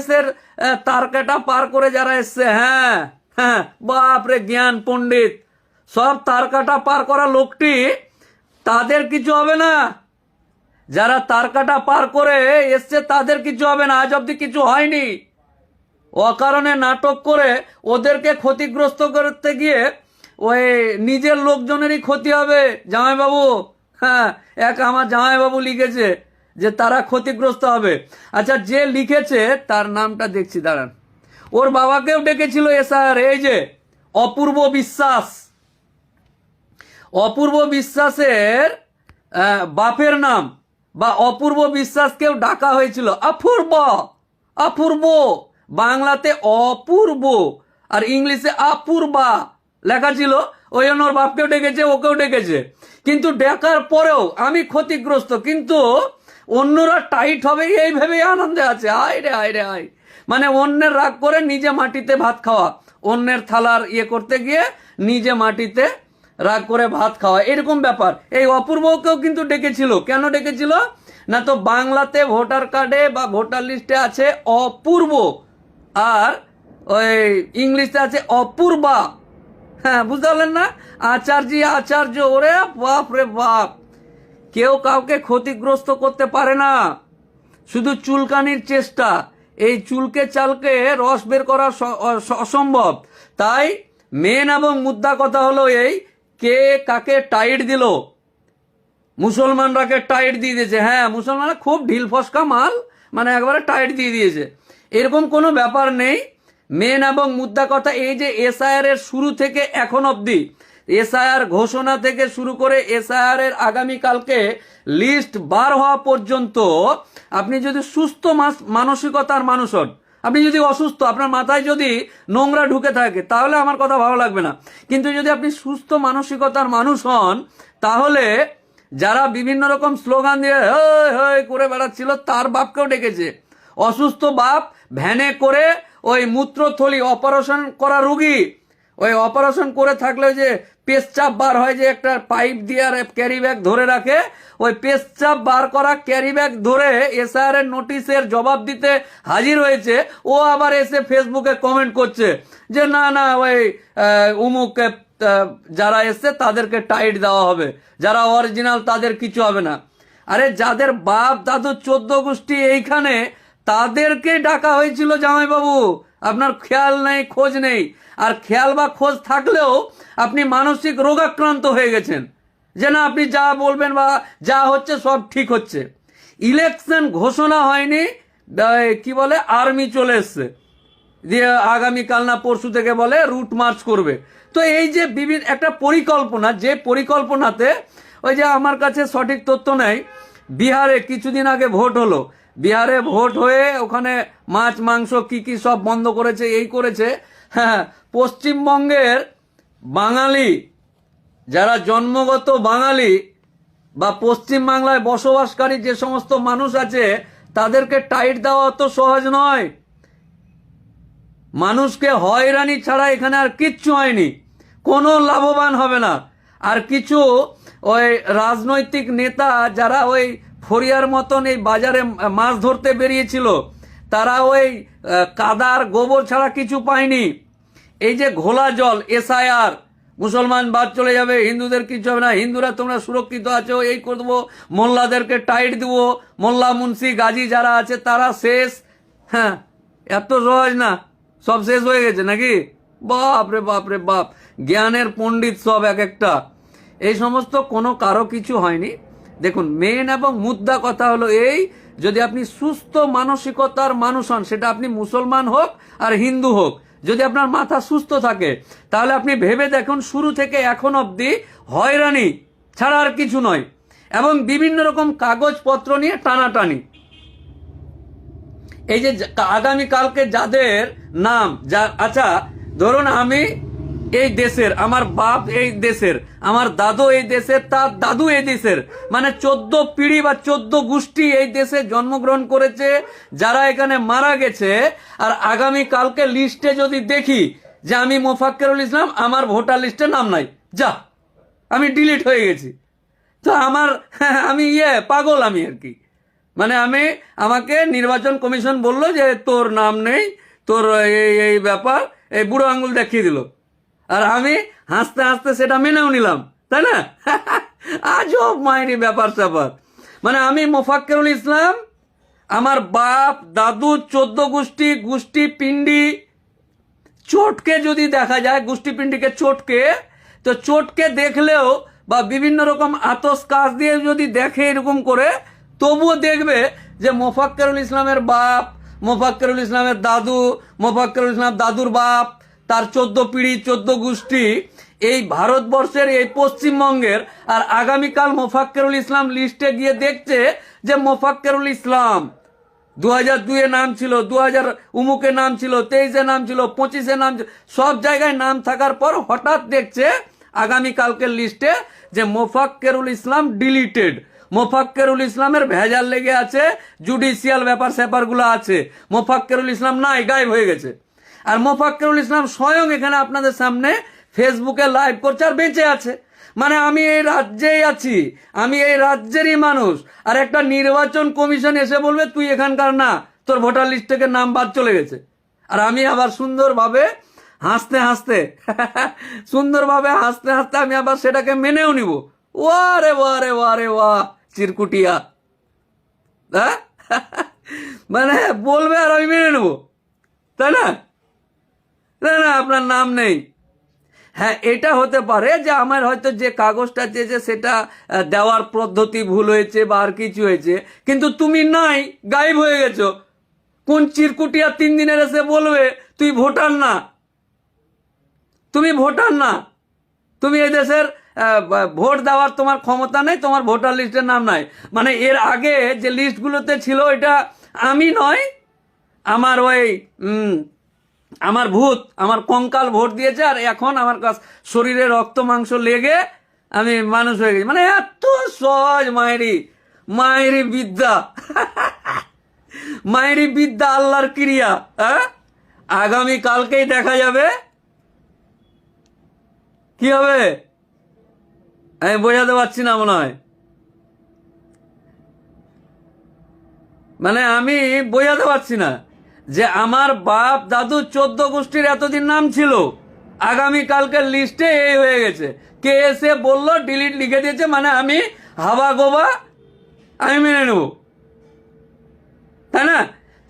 দেশের তারকাটা পার করে যারা এসছে, হ্যাঁ হ্যাঁ, বাপরে জ্ঞান পণ্ডিত, সব তারকাটা পার করা লোকটি, তাদের কিছু হবে না। যারা তারকাটা পার করে এসছে তাদের কিছু হবে না, আজ অব্দি কিছু হয়নি। অকারণে নাটক করে ওদেরকে ক্ষতিগ্রস্ত করতে গিয়ে ওই নিজের লোকজনেরই ক্ষতি হবে। জামাইবাবু, হ্যাঁ, এক আমার জামাইবাবু লিখেছে যে তারা ক্ষতিগ্রস্ত হবে। আচ্ছা, যে লিখেছে তার নামটা দেখছি, দাঁড়ান। ওর বাবাকেও ডেকেছিল এসআর, এই যে অপূর্ব বিশ্বাস। অপূর্ব বিশ্বাসের বাপের নাম বা অপূর্ব বিশ্বাসকেও ডাকা হয়েছিল অপূর্ব। অপূর্ব বাংলাতে অপূর্ব আর ইংলিশে অপূর্বা লেখা ছিল, ওই জন্য ওর বাপকেও ডেকেছে, ওকেও ডেকেছে। কিন্তু ডাকার পরেও আমি ক্ষতিগ্রস্ত, কিন্তু অন্যরা টাইট হবে এই ভেবে আনন্দে আছে। আয় রে আয় রে আয়, মানে অন্যের রাগ করে নিজে মাটিতে ভাত খাওয়া, অন্যের থালার ইয়ে করতে গিয়ে নিজে মাটিতে রাগ করে ভাত খাওয়া, এরকম ব্যাপার। এই অপূর্বকেও কিন্তু ডেকেছিল। কেন ডেকেছিল না, তো বাংলাতে ভোটার কার্ডে বা ভোটার লিস্টে আছে অপূর্ব, আর ওই ইংলিশে আছে অপূর্বা। হ্যাঁ, বুঝতে পারলেন না? আচার্য, ওরে বাপ রে বাপ, কেউ কাউকে ক্ষতিগ্রস্ত করতে পারে না, শুধু চুলকানির চেষ্টা। এই চুলকে চালকে রস বের করা অসম্ভব। তাই মেন এবং মুদ্রা কথা হলো এই, কে কাকে টাইট দিল। মুসলমানরাকে টাইট দিয়ে দিয়েছে, হ্যাঁ, মুসলমানরা খুব ঢিল ফসকা মাল, মানে একবারে টাইট দিয়ে দিয়েছে, এরকম কোনো ব্যাপার নেই। মেন এবং মুদ্রা কথা এই যে এসআইআর এর শুরু থেকে এখন অবধি, এসআইআর ঘোষণা থেকে শুরু করে এসআইআর এর আগামীকালকে লিস্ট বার হওয়া পর্যন্ত আপনি যদি সুস্থ মানসিকতার মানুষ হন, আপনি যদি অসুস্থ, আপনার মাথায় যদি নোংরা ঢুকে থাকে, তাহলে আমার কথা ভালো লাগবে না। কিন্তু যদি আপনি সুস্থ মানসিকতার মানুষ হন, তাহলে যারা বিভিন্ন রকম স্লোগান দিয়ে করে বেড়াচ্ছিল, তার বাপকেও ডেকেছে। অসুস্থ বাপ ভ্যানে করে ওই মূত্রথলি অপারেশন করা রুগী, ওই অপারেশন করে থাকলে যে পেশচাপ বার হয়, যে একটা পাইপ দিয়ে আর ক্যারি ব্যাগ ধরে রাখে, ওই পেশচাপ বার করা ক্যারি ব্যাগ ধরে এসআইআর এর নোটিশের জবাব দিতে হাজির হয়েছে। ও আবার এসে ফেসবুকে কমেন্ট করছে যে না না, ওই উমুক যারা এসছে তাদেরকে টাইট দেওয়া হবে, যারা অরিজিনাল তাদের কিছু হবে না। আরে যাদের বাপ দাদু 14 গোষ্ঠী এইখানে, তাদেরকে ডাকা হয়েছিল জামাইবাবু, আপনার খেয়াল নেই, খোঁজ নেই। আর খেয়াল বা খোঁজ থাকলেও আপনি মানসিক রোগাক্রান্ত হয়ে গেছেন, যে না আপনি যা বলবেন বা যা হচ্ছে সব ঠিক হচ্ছে। ইলেকশন ঘোষণা হয়নি, কি বলে আর্মি চলে এসছে, দিয়ে আগামীকাল না পরশু থেকে বলে রুট মার্চ করবে। তো এই যে বিভিন্ন একটা পরিকল্পনা, যে পরিকল্পনাতে ওই যে আমার কাছে সঠিক তথ্য নেই, বিহারে কিছুদিন আগে ভোট হলো, বিহারে ভোট হয়ে ওখানে মাছ মাংস কি কি সব বন্ধ করেছে, এই করেছে। হ্যাঁ, পশ্চিমবঙ্গের বাঙালি যারা জন্মগত বাঙালি বা পশ্চিমবাংলায় বসবাসকারী যে সমস্ত মানুষ আছে, তাদেরকে টাইট দেওয়া অত সহজ নয়। মানুষকে হয়রানি ছাড়া এখানে আর কিচ্ছু হয়নি, কোনো লাভবান হবে না। আর কিছু ওই রাজনৈতিক নেতা যারা ওই ফরিয়ার মতন এই বাজারে মাছ ধরতে বেরিয়েছিল, তারা ওই কাদার গোবর ছাড়া কিছু পায়নি। এই যে ঘোলা জল এসআইআর, মুসলমান বাদ চলে যাবে, হিন্দুদের কিছু হবে না, হিন্দুরা তোমরা সুরক্ষিত আছো, এই করে দেবো, মোল্লাদেরকে টাইট দিব, মোল্লা মুন্সি গাজী যারা আছে তারা শেষ। হ্যাঁ, এত সহজ না, সব শেষ হয়ে গেছে নাকি? বাপ রে বাপ রে বাপ, জ্ঞানের পণ্ডিত সব এক একটা। এই সমস্ত কোনো কারো কিছু হয়নি। দেখুন, মেন এবং মুদ্রা কথা হলো এই, যদি আপনি সুস্থ মানসিকতার মানুষ হন, সেটা আপনি মুসলমান হোক আর হিন্দু হোক, যদি আপনার মাথা সুস্থ থাকে, তাহলে আপনি ভেবে দেখুন শুরু থেকে এখন অবধি হয়রানি ছাড়া আর কিছু নয়, এবং বিভিন্ন রকম কাগজপত্র নিয়ে টানাটানি। এই যে আগামীকালকে যাদের নাম, আচ্ছা ধরুন আমি এই দেশের, আমার বাপ এই দেশের, আমার দাদু এই দেশের, তার দাদু এই দেশের, মানে 14 পিঢ়ি বা 14 গোষ্ঠী এই দেশে জন্মগ্রহণ করেছে, যারা এখানে মারা গেছে। আর আগামীকালকে লিস্টে যদি দেখি যে আমি মোফাক্কেরুল ইসলাম, আমার ভোটার লিস্টে নাম নাই, যা আমি ডিলিট হয়ে গেছি, তো আমি পাগল আমি আর কি। মানে আমাকে নির্বাচন কমিশন বলল যে তোর নাম নেই, তোর এই এই ব্যাপার, এই বুড়ো আঙ্গুল দেখিয়ে দিল। আর আমি হাসতে হাসতে সেটা মেনেও নিলাম, তাই না? আজব মায়েরই ব্যাপার স্যাপার। মানে আমি মোফাক্কেরুল ইসলাম, আমার বাপ দাদু 14 গোষ্ঠী পিণ্ডি চটকে যদি দেখা যায়, গোষ্ঠী পিণ্ডিকে চটকে, তো চটকে দেখলেও বা বিভিন্ন রকম আতস কাজ দিয়ে যদি দেখে এরকম করে, তবুও দেখবে যে মোফাক্কেরুল ইসলামের বাপ, মোফাক্কেরুল ইসলামের দাদু, মোফাক্কেরুল ইসলাম দাদুর বাপ, তার 14 পিঢ়ি 14 গোষ্ঠী এই ভারতবর্ষের এই পশ্চিমবঙ্গের। আর আগামীকাল মোফাক্কেরুল ইসলাম লিস্টে গিয়ে দেখছে যে মোফাক্কেরুল ইসলাম 2002-এ নাম ছিল, 2000 উমুকে নাম ছিল, 23-এ নাম ছিল, 25-এ নাম ছিল, সব জায়গায় নাম থাকার পর হঠাৎ দেখছে আগামীকালকের লিস্টে যে মোফাক্কেরুল ইসলাম ডিলিটেড। মোফাক্কেরুল ইসলামের ভেজাল লেগে আছে, জুডিশিয়াল ব্যাপার স্যাপারগুলো আছে, মোফাক্কেরুল ইসলাম নাই, গায়েব হয়ে গেছে। আর মোফাক্কেরুল ইসলাম স্বয়ং এখানে আপনাদের সামনে ফেসবুকে লাইভ করছে আর বেঁচে আছে। মানে আমি এই রাজ্যেই আছি, আমি এই রাজ্যেরই মানুষ, আর একটা নির্বাচন কমিশন এসে বলবে তুই এখানকার না, তোর ভোটার লিস্ট থেকে নাম বাদ চলে গেছে। আর আমি আবার সুন্দরভাবে হাসতে হাসতে সুন্দরভাবে হাসতে হাসতে আমি আবার সেটাকে মেনেও নিব। ওয়ারে ওয়ারে ওয়ারে ওয়াহ চিরকুটিয়া, হ্যাঁ? মানে বলবে আর আমি মেনে নেব, তাই না? না না, আপনার নাম নেই। হ্যাঁ, এটা হতে পারে যে আমার হয়তো যে কাগজটা চেয়েছে সেটা দেওয়ার পদ্ধতি ভুল হয়েছে বা আর কিছু হয়েছে, কিন্তু তুমি নাই, গায়েব হয়ে গেছো। কোন চিরকুটিয়া 3 দিনের এসে বলবে তুই ভোটার না, তুমি ভোটার না, তুমি এই দেশের ভোট দেওয়ার তোমার ক্ষমতা নেই, তোমার ভোটার লিস্টের নাম নাই। মানে এর আগে যে লিস্টগুলোতে ছিল এটা আমি নয়, আমার ওই আমার ভূত, আমার কঙ্কাল ভোট দিয়েছে, আর এখন আমার কাছে শরীরে রক্ত মাংস লেগে আমি মানুষ হয়ে গেছি। মানে এত সহজ মায়েরি বিদ্যা, মায়েরি বিদ্যা, আল্লাহর ক্রিয়া। হ্যাঁ, আগামী কালকেই দেখা যাবে কি হবে। আমি বোঝাতে পারছি না মনে হয়, মানে আমি বোঝাতে পারছি না যে আমার বাপ দাদু 14 গোষ্ঠীর এতদিন নাম ছিল, আগামী কালকের লিস্টে এই হয়ে গেছে। কে এসে বললো ডিলিট লিখে দিয়েছে, মানে আমি হাবা গোবা আমি মেনে নেব, তাই না?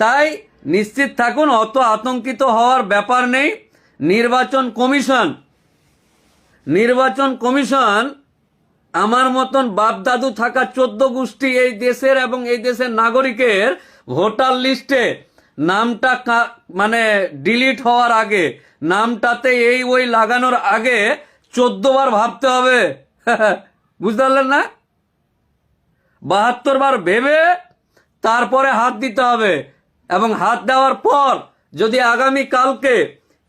তাই নিশ্চিত থাকুন, অত আতঙ্কিত হওয়ার ব্যাপার নেই। নির্বাচন কমিশন আমার মতন বাপ দাদু থাকা 14 গোষ্ঠী এই দেশের এবং এই দেশের নাগরিকের ভোটার লিস্টে নামটা মানে ডিলিট হওয়ার আগে, নামটাতে এই ওই লাগানোর আগে 14 বার ভাবতে হবে। বুঝতে পারলেন না? 72 বার ভেবে তারপরে হাত দিতে হবে। এবং হাত দেওয়ার পর যদি আগামী কালকে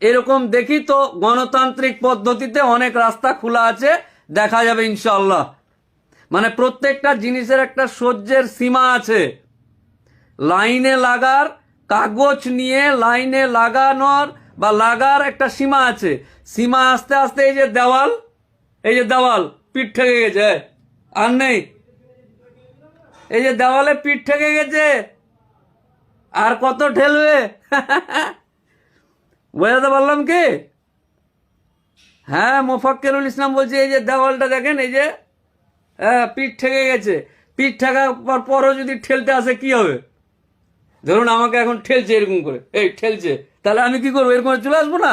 এরকম দেখি, তো গণতান্ত্রিক পদ্ধতিতে অনেক রাস্তা খোলা আছে, দেখা যাবে ইনশাল্লাহ। মানে প্রত্যেকটা জিনিসের একটা সহ্যের সীমা আছে। লাইনে লাগার, কাগজ নিয়ে লাইনে লাগানোর বা লাগার একটা সীমা আছে। সীমা আস্তে আস্তে এই যে দেওয়াল পিঠ ঠেকে গেছে, আর নেই। এই যে দেওয়ালে পিঠ ঠেকে গেছে, আর কত ঠেলবে? বোঝাতে পারলাম কি? হ্যাঁ, মোফাক্কেরুল ইসলাম বলছে এই যে দেওয়ালটা দেখেন, এই যে পিঠ ঠেকে গেছে। পিঠ ঠেকার পরও যদি ঠেলতে আসে কি হবে? ধরুন আমাকে এখন ঠেলছে এরকম করে, এই ঠেলছে, তাহলে আমি কি করবো? এরকম চলে আসবো না?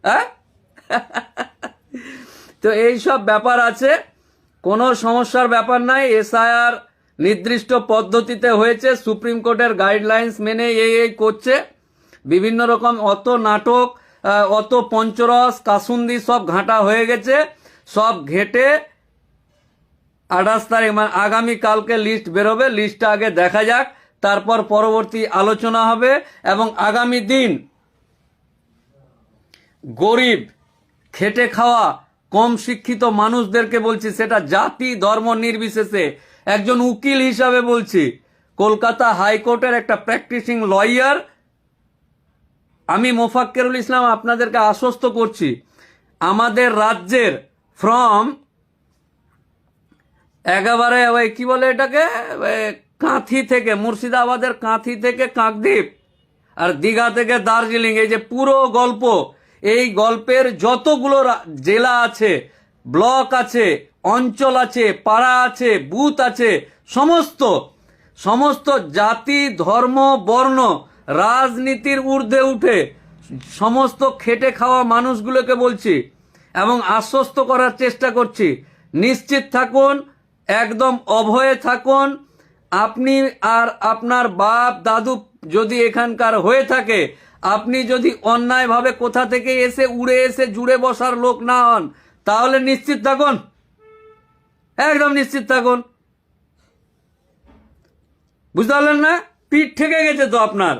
হ্যাঁ। তো এই সব ব্যাপার আছে, কোনো সমস্যার ব্যাপার নাই। এসআইআর নির্দিষ্ট পদ্ধতিতে হয়েছে, সুপ্রিম কোর্টের গাইডলাইন্স মেনে এই করছে। বিভিন্ন রকম অত নাটক, অত পঞ্চরস কাসুন্দি সব ঘাঁটা হয়ে গেছে। সব ঘেটে 28 তারিখ মানে আগামী কালকে লিস্ট বেরোবে। লিস্টটা আগে দেখা যাক, তারপর পরবর্তী আলোচনা হবে। এবং আগামী দিন গরিব, খেটে খাওয়া, কম শিক্ষিত মানুষদেরকে বলছি, সেটা জাতি ধর্ম নির্বিশেষে, একজন উকিল হিসাবে বলছি, কলকাতা হাইকোর্টের একটা প্র্যাকটিসিং লয়ার আমি মোফাক্কেরুল ইসলাম আপনাদেরকে আশ্বস্ত করছি, আমাদের রাজ্যের ফ্রম একেবারে ওই কি বলে এটাকে, কাঁথি থেকে, মুর্শিদাবাদের কাঁথি থেকে কাকদ্বীপ, আর দীঘা থেকে দার্জিলিং, এই যে পুরো গল্প, এই গল্পের যতগুলো জেলা আছে, ব্লক আছে, অঞ্চল আছে, পাড়া আছে, বুথ আছে, সমস্ত সমস্ত জাতি, ধর্ম, বর্ণ, রাজনীতির ঊর্ধ্বে উঠে সমস্ত খেটে খাওয়া মানুষগুলোকে বলছি এবং আশ্বস্ত করার চেষ্টা করছি, নিশ্চিত থাকুন, একদম অভয়ে থাকুন। আপনি আর আপনার বাপ দাদু যদি এখানকার হয়ে থাকে, আপনি যদি অন্যায়ভাবে কোথা থেকে এসে উড়ে এসে জুড়ে বসার লোক না হন, তাহলে নিশ্চিত থাকুন, একদম নিশ্চিত থাকুন। বুঝতে পারলেন না? পিঠ ঠেকে গেছে তো আপনার।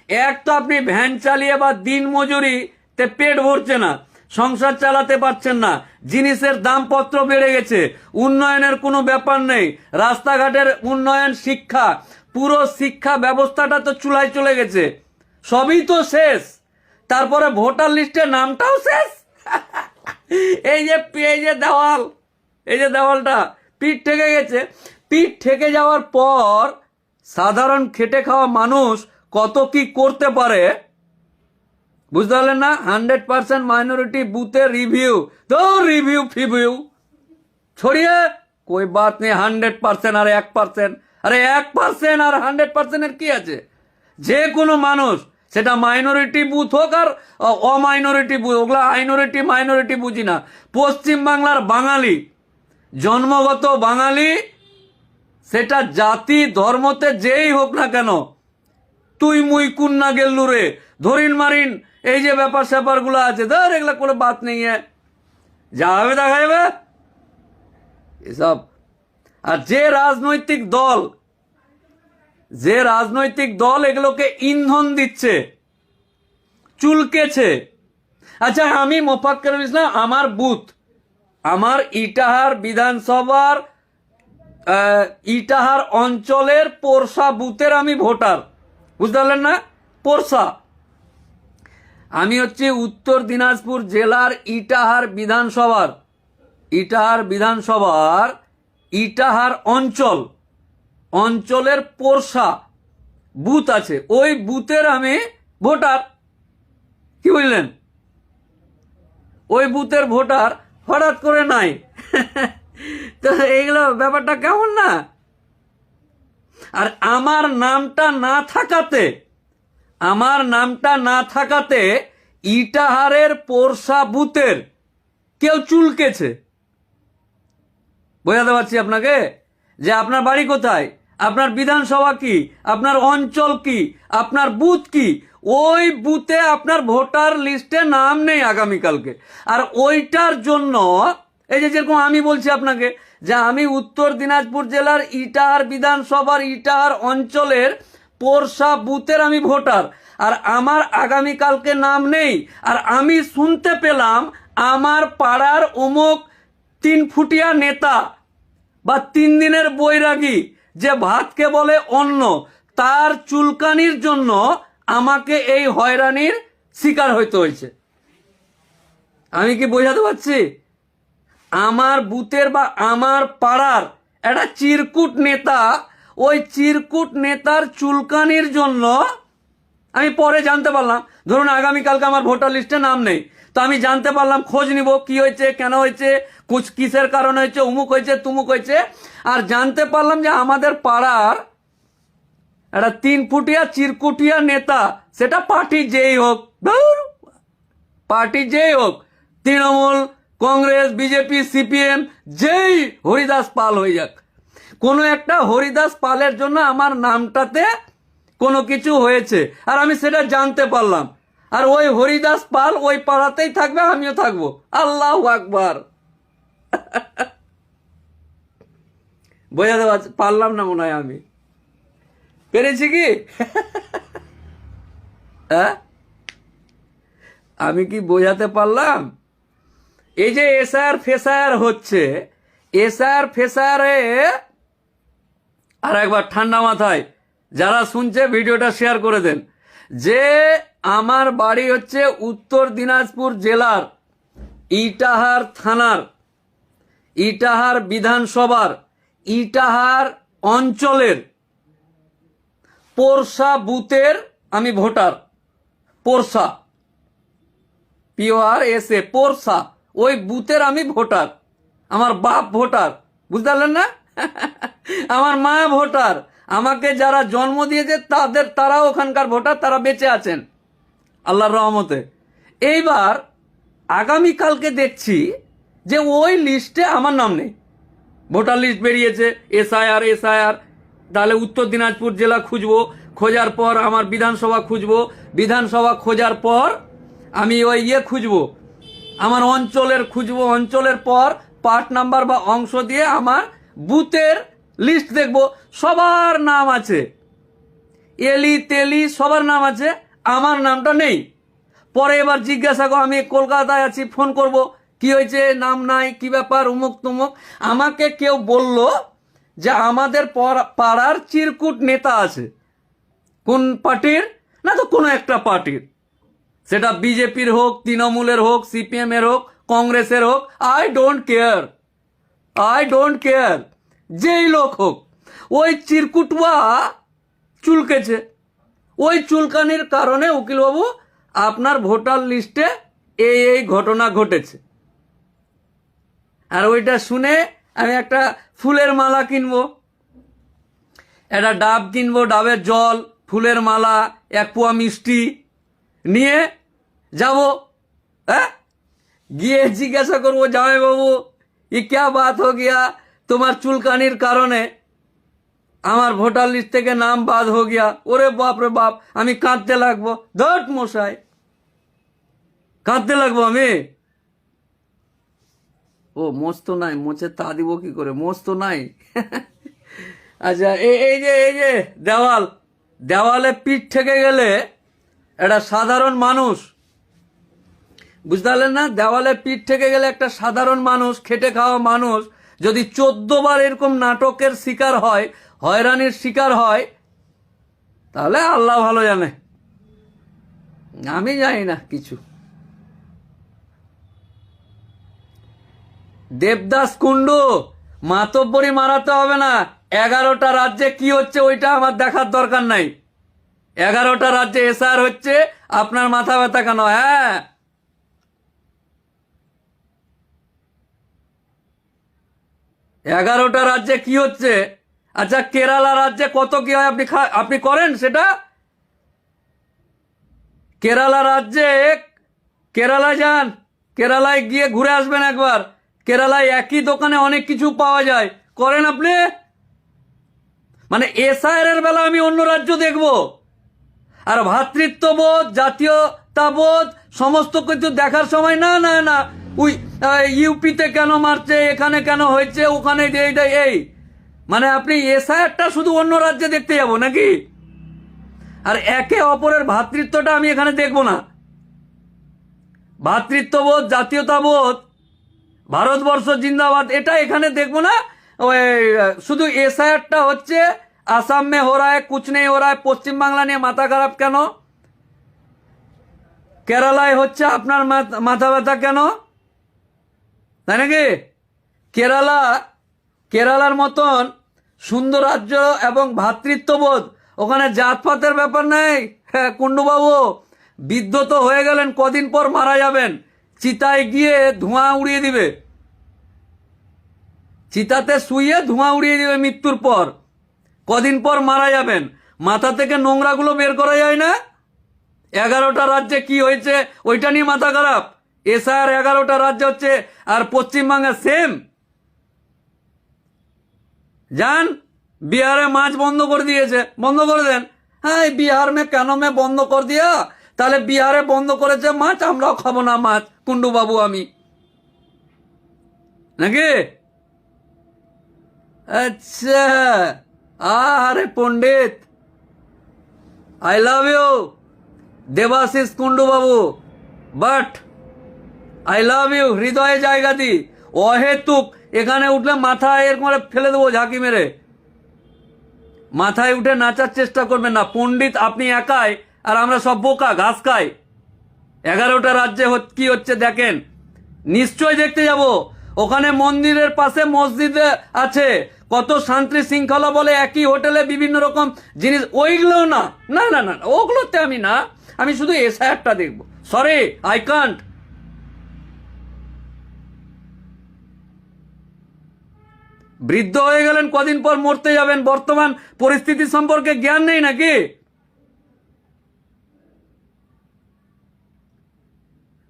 এক তো আপনি ভ্যান চালিয়ে বা দিন মজুরিতে পেট ভরছে না, সংসার চালাতে পারছেন না, জিনিসের দামপত্র বেড়ে গেছে, উন্নয়নের কোনো ব্যাপার নেই, রাস্তাঘাটের উন্নয়ন, শিক্ষা, পুরো শিক্ষা ব্যবস্থাটা তো চুলায় চলে গেছে, সবই তো শেষ। তারপরে ভোটার লিস্টে নামটাও শেষ। এই যে দেওয়াল, এই যে দেওয়ালটা পিঠ ঠেকে গেছে। পিঠ ঠেকে যাওয়ার পর সাধারণ খেটে খাওয়া মানুষ কত কি করতে পারে, বুঝতে পারলেন না? 100% মাইনরিটি বুথের রিভিউ, তো রিভিউ ফিভিউ ছড়িয়ে কোই বাত নেই। 100% আর 1%, আরে 1% আর 100% কি আছে? যে কোনো মানুষ, সেটা মাইনরিটি বুথ হোক আর অমাইনরিটি বুথ, ওগুলো মাইনরিটি বুঝি না। পশ্চিম বাংলার বাঙালি, জন্মগত বাঙালি, সেটা জাতি ধর্মতে যেই হোক না কেন, তুই মুই কুন্না গেল্লু রে, ধরিন মারিন, এই যে ব্যাপার স্যাপারগুলো আছে, ধর এগুলা কোনো বাত নেই, যা হবে দেখা যাবে এসব। আর যে রাজনৈতিক দল এগুলোকে ইন্ধন দিচ্ছে, চুলকেছে। আচ্ছা, আমি মোফাক্কেরুল ইসলাম, আমার বুথ, আমার ইটাহার বিধানসভার ইটাহার অঞ্চলের পোরশা বুথের আমি ভোটার, বুঝতে পারলেন না? পোরশা, আমি হচ্ছে উত্তর দিনাজপুর জেলার ইটাহার বিধানসভার ইটাহার অঞ্চলের পোরশা বুথ আছে, ওই বুথের আমি ভোটার। কি বুঝলেন? ওই বুথের ভোটার হঠাৎ করে নাই। তো এইগুলো ব্যাপারটা কেমন না? আর আমার নামটা না থাকাতে ইটাহারের পোরশা বুথের কেউ চুলকেছে। বোঝাতে পারছি আপনাকে যে আপনার বাড়ি কোথায়, আপনার বিধানসভা কি, আপনার অঞ্চল কি, আপনার বুথ কি, ওই বুথে আপনার ভোটার লিস্টে নাম নেই আগামীকালকে। আর ওইটার জন্য এই যে যেরকম আমি বলছি আপনাকে যে আমি উত্তর দিনাজপুর জেলার ইটাহার বিধানসভার ইটাহার অঞ্চলের পোরশা বুথের আমি ভোটার, আর আমার আগামীকালকে নাম নেই। আর আমি শুনতে পেলাম আমার পাড়ার অমুক 3 ফুটিয়া নেতা বা 3 দিনের বৈরাগী, যে ভাতকে বলে অন্ন, তার চুলকানির জন্য আমাকে এই হয়রানির শিকার হইতে হয়েছে। আমি কি বোঝাতে পারছি? আমার বুথের বা আমার পাড়ার একটা চিরকুট নেতা, ওই চিরকুট নেতার চুলকানির জন্য আমি পরে জানতে পারলাম, ধরুন আগামীকালকে আমার ভোটার লিস্টে নাম নেই, তো আমি জানতে পারলাম, খোঁজ নিব কি হয়েছে, কেন হয়েছে, কিসের কারণে হয়েছে, উমুক হয়েছে তুমুক হয়েছে, আর জানতে পারলাম যে আমাদের পাড়ার একটা 3 ফুটিয়া চিরকুটিয়া নেতা, সেটা পার্টি যেই হোক, তৃণমূল, কংগ্রেস, বিজেপি, সিপিএম, যেই হরিদাস পাল হয়ে যাক, কোনো একটা হরিদাস পালের জন্য আমার নামটাতে কোনো কিছু হয়েছে, আর আমি সেটা জানতে পারলাম। আর ওই হরিদাস পাল ওই পাড়াতেই থাকবে, আমিও থাকবো। আল্লাহু আকবার। বোঝাতে পারলাম না মনে হয়, আমি পেরেছি কি? হ্যাঁ, আমি কি বোঝাতে পারলাম? এই যে এসআর ফেসার হচ্ছে, এসআর ফেসারে আর একবার ঠান্ডা মাথায় যারা শুনছে ভিডিওটা শেয়ার করে দেন, যে আমার বাড়ি হচ্ছে উত্তর দিনাজপুর জেলার ইটাহার থানার, ইটাহার বিধানসভার, ইটাহার অঞ্চলের পোরশা বুথের আমি ভোটার। পোরশা, PORSA, পোরশা, ওই বুথের আমি ভোটার। আমার বাপ ভোটার, বুঝতে পারলেন না? আমার মা ভোটার, আমাকে যারা জন্ম দিয়েছে তারাও ওখানকার ভোটার, তারা বেঁচে আছেন আল্লাহর রহমতে। এইবার আগামীকালকে দেখছি যে ওই লিস্টে আমার নাম নেই। ভোটার লিস্ট বেরিয়েছে, এসআইআর। তাহলে উত্তর দিনাজপুর জেলা খুঁজবো, খোঁজার পর আমার বিধানসভা খুঁজবো, বিধানসভা খোঁজার পর আমি ওই খুঁজবো, আমার অঞ্চলের খুঁজবো, অঞ্চলের পর পার্ট নাম্বার বা অংশ দিয়ে আমার বুথের লিস্ট দেখবো, সবার নাম আছে, এলি তেলি সবার নাম আছে, আমার নামটা নেই। পরে এবার জিজ্ঞাসা করো, আমি কলকাতায় আছি, ফোন করব, কি হয়েছে, নাম নাই, কি ব্যাপার, উমুক তুমুক। আমাকে কেউ বলল যে আমাদের পাড়ার চিরকুট নেতা আছে। কোন পার্টির? না তো কোনো একটা পার্টির, সেটা বিজেপির হোক, তৃণমূলের হোক, CPM এর হোক, কংগ্রেসের হোক, আই ডোন্ট কেয়ার, যেই লোক হোক, ওই চিরকুটুয়া চুলকেছে। ওই চুলকানির কারণে উকিলবাবু আপনার ভোটার লিস্টে এই ঘটনা ঘটেছে। আর ওইটা শুনে আমি একটা ফুলের মালা কিনবো, একটা ডাব কিনবো, ডাবের জল, ফুলের মালা, 1 পোয়া মিষ্টি নিয়ে যাব। হ্যাঁ, গিয়ে জিজ্ঞাসা করবো, জামাইবাবু ये क्या बात हो गया, তোমার চুলকানির কারণে আমার ভোটার লিস্ট থেকে নাম বাদ हो गया। ওরে বাপ রে বাপ, আমি কাঁদতে লাগবো, ধট মশাই, কাঁদতে লাগবো আমি। ও মোচ তো নাই, মোচে তা দিব কি করে, মোচ তো নাই। আচ্ছা, এই যে দেওয়ালে পিঠ ঠেকে গেলে একটা সাধারণ মানুষ, বুঝতে পারলেন না? দেওয়ালে পিঠ ঠেকে গেলে একটা সাধারণ মানুষ, খেটে খাওয়া মানুষ যদি 14 বার এরকম নাটকের শিকার হয়, হয়রানির শিকার হয়, তাহলে আল্লাহ ভালো জানে, আমি জানি না কিছু। দেবদাস কুন্ডু, মাতব্বরি মারাতে হবে না। 11টা রাজ্যে কি হচ্ছে ওইটা আমার দেখার দরকার নাই। 11টা রাজ্যে এসআর হচ্ছে, আপনার মাথা ব্যথা কেন? হ্যাঁ, 11টা রাজ্যে কি হচ্ছে? আচ্ছা, কেরালা রাজ্যে কত কি হয় আপনি করেন সেটা? কেরালা রাজ্যে, কেরালায় যান, কেরালায় গিয়ে ঘুরে আসবেন একবার। কেরালায় একই দোকানে অনেক কিছু পাওয়া যায়, করেন আপনি? মানে এসআইআর এর বেলা আমি অন্য রাজ্য দেখব, আর ভ্রাতৃত্ববোধ, জাতীয়তাবোধ সমস্ত কিছু দেখার সময় না না না, ওই ইউপিতে কেন মারছে, এখানে কেন হয়েছে, ওখানে এই, মানে আপনি এসআইআরটা শুধু অন্য রাজ্যে দেখতে যাব নাকি? আর একে অপরের ভ্রাতৃত্বটা আমি এখানে দেখব না। ভ্রাতৃত্ববোধ, জাতীয়তাবোধ, ভারতবর্ষ জিন্দাবাদ, এটা এখানে দেখবো না। ওই শুধু এসআইআরটা হচ্ছে আসাম মে হো রা হ্যায়, কুছ নেই হো রা হ্যায়, পশ্চিমবাংলা নিয়ে মাথা খারাপ কেন? কেরালায় হচ্ছে, আপনার মাথা ব্যথা কেন? তাই নাকি? কেরালার মতন সুন্দর রাজ্য এবং ভ্রাতৃত্ববোধ, ওখানে জাতপাতের ব্যাপার নেই। হ্যাঁ কুন্ডুবাবু, বৃদ্ধ তো হয়ে গেলেন, কদিন পর মারা যাবেন, চিতায় গিয়ে ধোঁয়া উড়িয়ে দিবে, চিতাতে শুয়ে ধোঁয়া উড়িয়ে দিবে মৃত্যুর পর, কদিন পর মারা যাবেন। মাথা থেকে নোংরাগুলো বের করা যায় না? 11টা রাজ্যে কি হয়েছে ওইটা নিয়ে মাথা খারাপ? এসআইআর 11টা রাজ্য হচ্ছে, আর পশ্চিমবঙ্গে সেম। যান, বিহারে মাছ বন্ধ করে দিয়েছে, বন্ধ করে দেন। হ্যাঁ, বিহার মে কেন মে বন্ধ করে দিয়া, তাহলে বিহারে বন্ধ করেছে মাছ, আমরাও খাবো না মাছ, কুন্ডু বাবু আমি, নাকি? আচ্ছা, আরে পণ্ডিত, I love you Debashis Kundu বাবু, বাট আই লাভ ইউ হৃদয়ে জায়গা দি। অহেতুক এখানে উঠলে মাথা এর করে ফেলে দেবো ঝাঁকি মেরে, মাথায় উঠে নাচার চেষ্টা করবেন না। পণ্ডিত আপনি একাই, আর আমরা সব বোকা, ঘাস খাই। 11টা রাজ্যে কি হচ্ছে দেখেন, নিশ্চয় দেখতে যাব। ওখানে মন্দিরের পাশে মসজিদ আছে, কত শান্তি শৃঙ্খলা বলে একই হোটেলে বিভিন্ন রকম জিনিস, ওইগুলো না, না না না ওগুলোতে আমি না, আমি শুধু এসআইআরটা দেখবো। Sorry, I can't. বৃদ্ধ হয়ে গেলেন, কদিন পর মরতে যাবেন, বর্তমান পরিস্থিতি সম্পর্কে জ্ঞান নেই নাকি?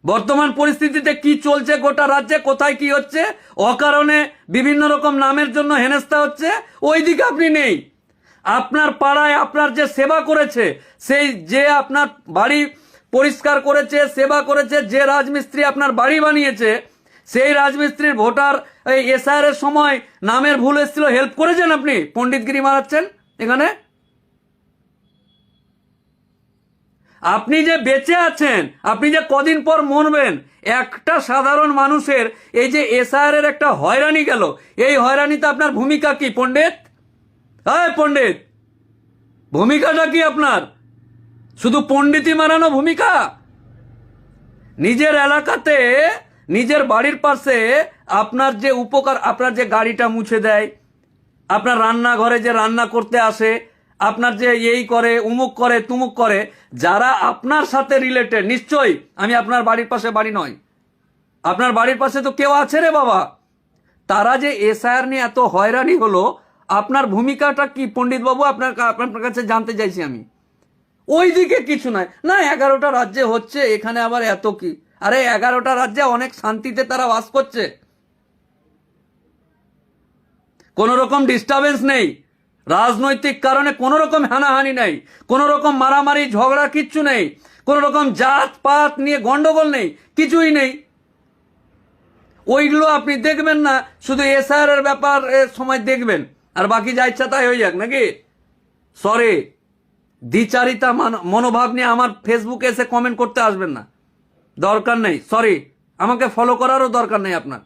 বর্তমান পরিস্থিতিতে কি চলছে গোটা রাজ্যে, কোথায় কি হচ্ছে, অকারণে বিভিন্ন রকম নামের জন্য হেনস্থা হচ্ছে, ওই দিকে আপনি নেই। আপনার পাড়ায় আপনার যে সেবা করেছে, সেই যে আপনার বাড়ি পরিষ্কার করেছে, সেবা করেছে, যে রাজমিস্ত্রি আপনার বাড়ি বানিয়েছে, সেই রাজমিস্ত্রির ভোটার এই এসআইআর এর সময় নামের ভুল এসেছিল, হেল্প করেছেন আপনি, পণ্ডিতগিরি মারাচ্ছেন এখানে। আপনি যে বেঁচে আছেন, আপনি যে কদিন পর মরবেন, একটা সাধারণ মানুষের এই যে এসআইআর এর একটা হয়রানি গেল, এই হয়রানিতে আপনার ভূমিকা কি পণ্ডিত? হ্যাঁ পণ্ডিত, ভূমিকাটা কি আপনার? শুধু পণ্ডিতই মারানো ভূমিকা? নিজের এলাকাতে, নিজের বাড়ির পাশে আপনার যে উপকার, আপনার যে গাড়িটা মুছে দেয়, আপনার রান্নাঘরে যে রান্না করতে আসে, আপনার যে এই করে, উমুক করে, তুমুক করে, যারা আপনার সাথে রিলেটেড, নিশ্চয়ই আমি আপনার বাড়ির পাশে বাড়ি নয়, আপনার বাড়ির পাশে তো কেউ আছে রে বাবা, তারা যে এসআইআর নিয়ে এত হয়রানি হলো, আপনার ভূমিকাটা কি পণ্ডিত বাবু? আপনার কাছে জানতে চাইছি আমি। ওই দিকে কিছু নাই, না 11টা রাজ্যে হচ্ছে, এখানে আবার এত কি? আরে 11টা রাজ্যে অনেক শান্তিতে তারা বাস করছে, কোন রকম ডিস্টারবেন্স নেই, রাজনৈতিক কারণে কোন রকম হানাহানি নেই, কোন রকম মারামারি ঝগড়া কিচ্ছু নেই, কোন রকম জাত পাত নিয়ে গন্ডগোল নেই, কিছুই নেই। ওইগুলো আপনি দেখবেন না, শুধু এসআইআর এর ব্যাপার সময় দেখবেন, আর বাকি যা ইচ্ছা তাই হয়ে যাক নাকি? সরি, দ্বিচারিতা মনোভাব নিয়ে আমার ফেসবুকে এসে কমেন্ট করতে আসবেন না, দরকার নেই। সরি, আমাকে ফলো করারও দরকার নেই আপনার।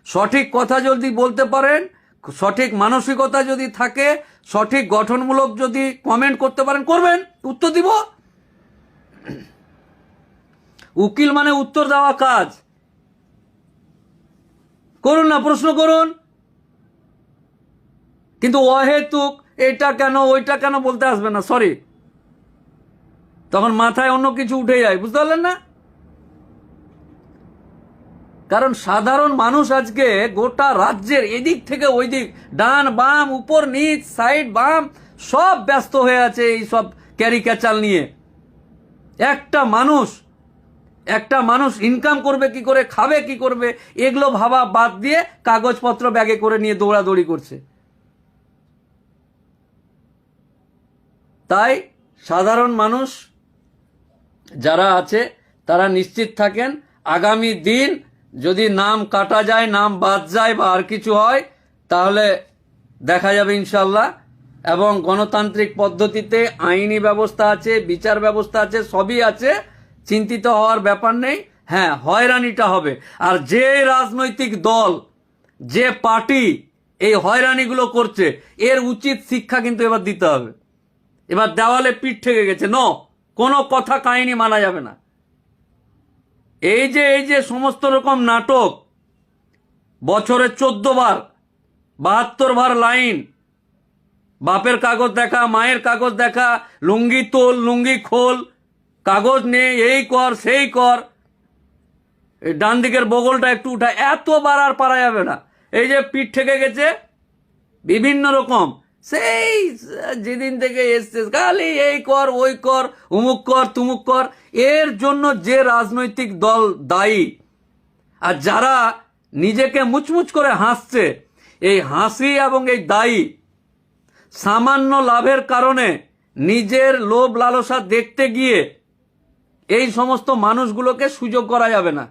সঠিক কথা যদি বলতে পারেন, সঠিক মানসিকতা যদি থাকে, সঠিক গঠনমূলক যদি কমেন্ট করতে পারেন, করবেন, উত্তর দিব। উকিল মানে উত্তর দেওয়া কাজ, করুন না, প্রশ্ন করুন, কিন্তু অহেতুক এটা কেন ওইটা কেন বলতে আসবে না। সরি, তখন মাথায় অন্য কিছু উঠে যায়, বুঝতে পারলেন না? কারণ সাধারণ মানুষ আজকে গোটা রাজ্যের এদিক থেকে ওই দিক, ডান বাম, উপর নিচ, সাইড বাম, সব ব্যস্ত হয়ে আছে এই সব ক্যারিক্যাচার নিয়ে। একটা মানুষ ইনকাম করবে কি করে, খাবে কি করবে, এগুলো ভাবা বাদ দিয়ে কাগজপত্র ব্যাগে করে নিয়ে দৌড়াদৌড়ি করছে। তাই সাধারণ মানুষ যারা আছে তারা নিশ্চিত থাকেন, আগামী দিন যদি নাম কাটা যায়, নাম বাদ যায় বা আর কিছু হয়, তাহলে দেখা যাবে ইনশাল্লাহ। এবং গণতান্ত্রিক পদ্ধতিতে আইনি ব্যবস্থা আছে, বিচার ব্যবস্থা আছে, সবই আছে, চিন্তিত হওয়ার ব্যাপার নেই। হ্যাঁ, হয়রানিটা হবে, আর যে রাজনৈতিক দল, যে পার্টি এই হয়রানিগুলো করছে, এর উচিত শিক্ষা কিন্তু এবার দিতে হবে। এবার দেওয়ালে পিঠ ঠেকে গেছে, কোনো কথা কাহিনী মানা যাবে না। এই যে সমস্ত রকম নাটক, বছরে 14 বার 72 বার লাইন, বাপের কাগজ দেখা, মায়ের কাগজ দেখা, লুঙ্গি তোল, লুঙ্গি খোল, কাগজ নে, এই কর সেই কর, এই ডান দিকের বগলটা একটু উঠা, এতবার আর পারা যাবে না। এই যে পিঠ ঠেকে গেছে বিভিন্ন রকম, সেই যেদিন থেকে এসছে খালি এই কর ওই কর, উমুক কর তুমুক কর, এর জন্য যে রাজনৈতিক দল দায়ী, আর যারা নিজেকে মুচমুচ করে হাসছে, এই হাসি এবং এই দায়ী, সামান্য লাভের কারণে নিজের লোভ লালসা দেখতে গিয়ে এই সমস্ত মানুষগুলোকে সুযোগ করা যাবে না।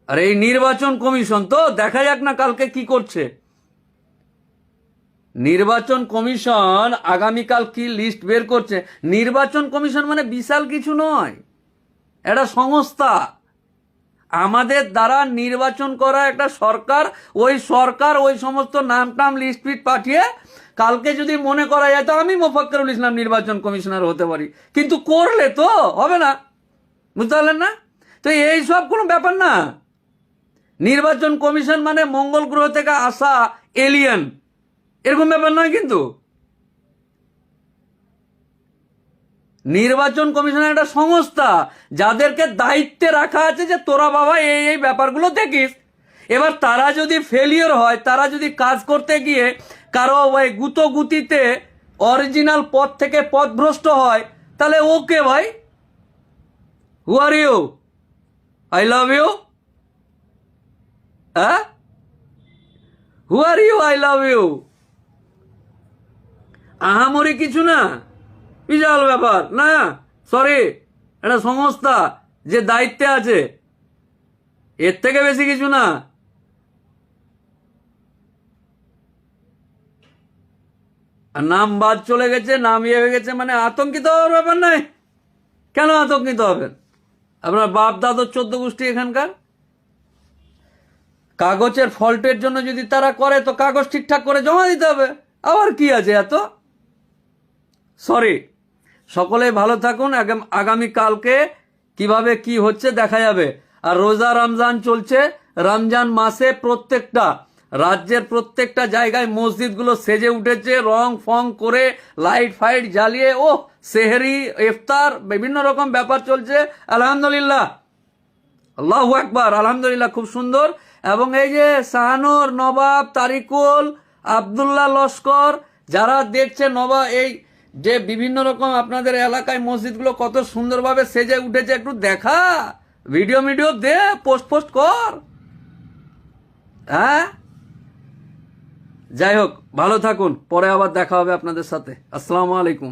আর এই নির্বাচন কমিশন তো দেখা যাক না কালকে কি করছে। নির্বাচন কমিশন আগামীকাল কি লিস্ট বের করছে। নির্বাচন কমিশন মানে বিশাল কিছু নয়, এটা সংস্থা। আমাদের দ্বারা নির্বাচন করা একটা সরকার ওই সমস্ত নাম টাম লিস্ট ফিট পাঠিয়ে কালকে যদি মনে করা যায় তো আমি মোফাক্কেরুল ইসলাম নির্বাচন কমিশনার হতে পারি, কিন্তু করলে তো হবে না। বুঝতে পারলেন না? তো এই সব কোনো ব্যাপার না। নির্বাচন কমিশন মানে মঙ্গল গ্রহ থেকে আসা এলিয়েন, এরকম ব্যাপার নয়। কিন্তু নির্বাচন কমিশন একটা সংস্থা যাদেরকে দায়িত্বে রাখা আছে যে তোরা বাবা এই ব্যাপারগুলো দেখিস। এবার তারা যদি ফেলিওর হয়, তারা যদি কাজ করতে গিয়ে কারো ওই গুতোগুতিতে অরিজিনাল পথ থেকে পথভ্রষ্ট হয়, তাহলে ওকে ভাই, who are you, I love you, হ্যাঁ, who are you, I love you. আহামরি কিছু না, বিশাল ব্যাপার না, সরি, একটা সংস্থা যে দায়িত্বে আছে, এর থেকে বেশি কিছু না। আর নাম বাদ চলে গেছে, নাম ইয়ে হয়ে গেছে মানে আতঙ্কিত হওয়ার ব্যাপার নাই। কেন আতঙ্কিত হবেন? আপনার বাপ দাদর 14 গোষ্ঠী এখানকার। কাগজের ফল্টের জন্য যদি তারা করে তো কাগজ ঠিকঠাক করে জমা দিতে হবে, আবার কি আছে এত। সরি, সকলে ভালো থাকুন। আগামী কালকে কিভাবে কি হচ্ছে দেখা যাবে। আর রোজা রমজান চলছে, রমজান মাসে প্রত্যেকটা রাজ্যের প্রত্যেকটা জায়গায় মসজিদগুলো সেজে উঠেছে রং ফং করে, লাইট ফাইট জ্বালিয়ে, ও সেহরি ইফতার বিভিন্ন রকম ব্যাপার চলছে। আলহামদুলিল্লাহ, আল্লাহু আকবার, আলহামদুলিল্লাহ, খুব সুন্দর। এবং এই যে শাহানুর, নবাব, তারিকুল, আবদুল্লাহ লস্কর, যারা দেখছে নবাব, এই যে বিভিন্ন রকম আপনাদের এলাকায় মসজিদগুলো কত সুন্দরভাবে সেজে উঠেছে, একটু দেখা, ভিডিও দে, পোস্ট কর। হ্যাঁ, যাই হোক, ভালো থাকুন, পরে আবার দেখা হবে আপনাদের সাথে। আসসালামু আলাইকুম।